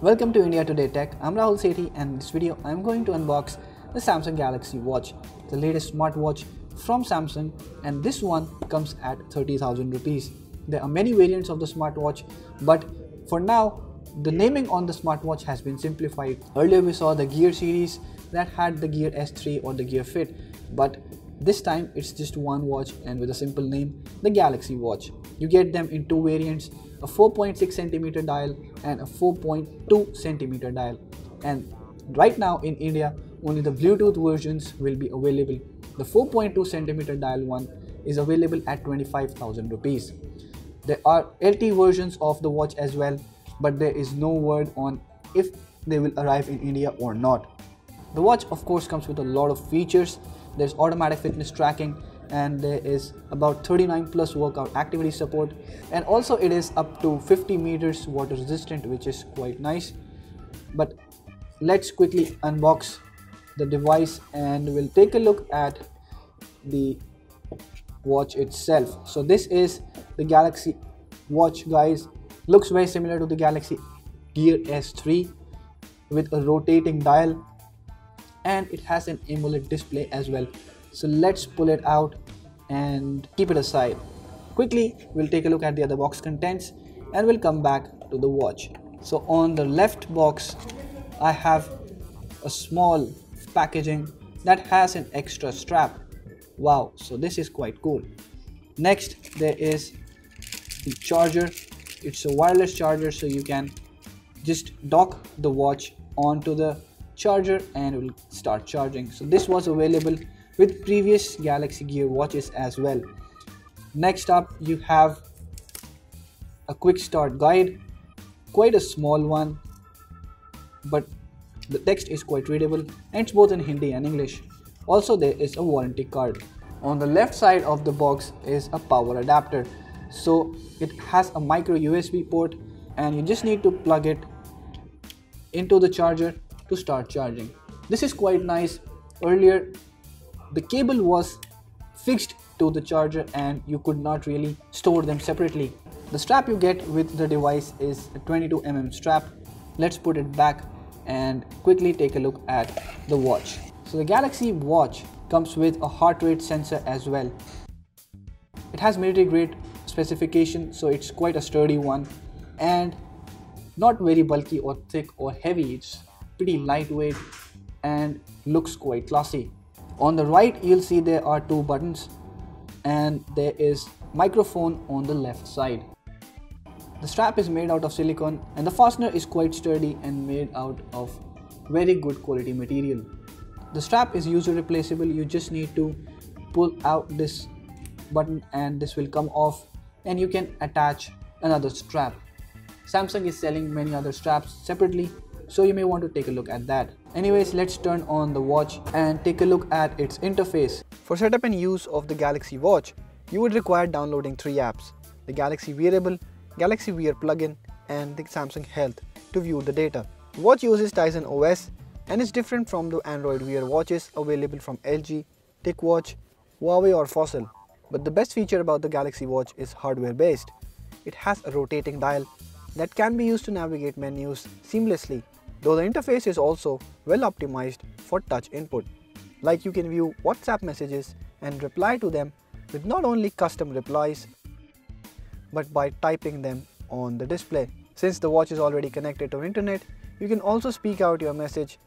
Welcome to India Today Tech. I'm Rahul Sethi, and in this video I'm going to unbox the Samsung Galaxy Watch, the latest smartwatch from Samsung, and this one comes at 30,000 rupees. There are many variants of the smartwatch, but for now the naming on the smartwatch has been simplified. Earlier we saw the Gear series that had the Gear S3 or the Gear Fit, but this time it's just one watch and with a simple name, the Galaxy Watch. You get them in two variants, a 4.6cm dial and a 4.2cm dial. And right now in India, only the Bluetooth versions will be available. The 4.2cm dial one is available at 25,000 rupees. There are LT versions of the watch as well, but there is no word on if they will arrive in India or not. The watch of course comes with a lot of features. There's automatic fitness tracking, and there is about 39 plus workout activity support, and also it is up to 50 meters water resistant, which is quite nice. But let's quickly unbox the device and we'll take a look at the watch itself. So this is the Galaxy Watch, guys. Looks very similar to the Galaxy Gear S3 with a rotating dial, and it has an AMOLED display as well. So let's pull it out and keep it aside. Quickly we'll take a look at the other box contents and we'll come back to the watch. So on the left box I have a small packaging that has an extra strap. Wow, so this is quite cool. Next there is the charger. It's a wireless charger, so you can just dock the watch onto the charger and it will start charging. So this was available with previous Galaxy Gear watches as well. Next up you have a quick start guide, quite a small one, but the text is quite readable and it's both in Hindi and English. Also there is a warranty card. On the left side of the box is a power adapter. So it has a micro USB port and you just need to plug it into the charger to start charging. This is quite nice. Earlier the cable was fixed to the charger and you could not really store them separately. The strap you get with the device is a 22mm strap. Let's put it back and quickly take a look at the watch. So the Galaxy Watch comes with a heart rate sensor as well. It has military grade specification, so it's quite a sturdy one and not very bulky or thick or heavy. It's pretty lightweight and looks quite classy. On the right you'll see there are two buttons and there is microphone on the left side. The strap is made out of silicone and the fastener is quite sturdy and made out of very good quality material. The strap is user replaceable. You just need to pull out this button and this will come off and you can attach another strap. Samsung is selling many other straps separately, so you may want to take a look at that. Anyways, let's turn on the watch and take a look at its interface. For setup and use of the Galaxy Watch, you would require downloading three apps: the Galaxy Wearable, Galaxy Wear plugin and the Samsung Health to view the data. The watch uses Tizen OS and is different from the Android Wear watches available from LG, TicWatch, Huawei or Fossil. But the best feature about the Galaxy Watch is hardware based. It has a rotating dial that can be used to navigate menus seamlessly, though the interface is also well optimized for touch input. Like you can view WhatsApp messages and reply to them with not only custom replies but by typing them on the display. Since the watch is already connected to internet, you can also speak out your message,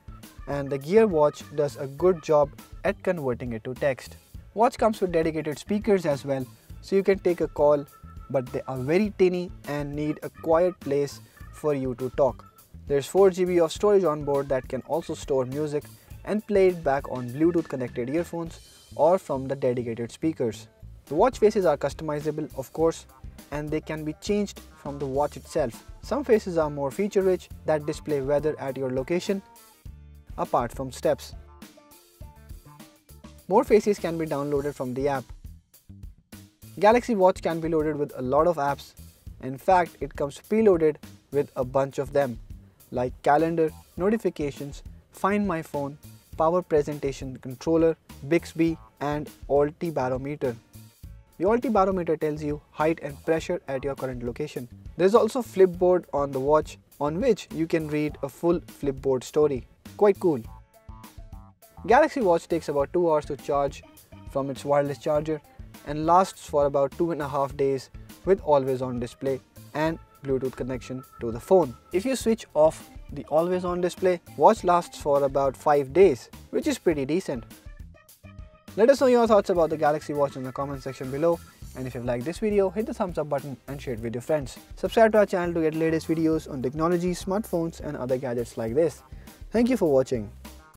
and the Gear Watch does a good job at converting it to text. Watch comes with dedicated speakers as well, so you can take a call, but they are very tiny and need a quiet place for you to talk. There's 4GB of storage on board that can also store music and play it back on Bluetooth connected earphones or from the dedicated speakers. The watch faces are customizable, of course, and they can be changed from the watch itself. Some faces are more feature rich that display weather at your location apart from steps. More faces can be downloaded from the app. Galaxy Watch can be loaded with a lot of apps. In fact, it comes preloaded with a bunch of them like calendar, notifications, Find My Phone, Power Presentation Controller, Bixby and Alti Barometer. The Alti Barometer tells you height and pressure at your current location. There is also Flipboard on the watch on which you can read a full Flipboard story. Quite cool. Galaxy Watch takes about 2 hours to charge from its wireless charger and lasts for about 2.5 days with always on display and Bluetooth connection to the phone. If you switch off the always on display, watch lasts for about 5 days, which is pretty decent. Let us know your thoughts about the Galaxy Watch in the comment section below, and if you've liked this video, hit the thumbs up button and share it with your friends. Subscribe to our channel to get latest videos on technology, smartphones and other gadgets like this. Thank you for watching.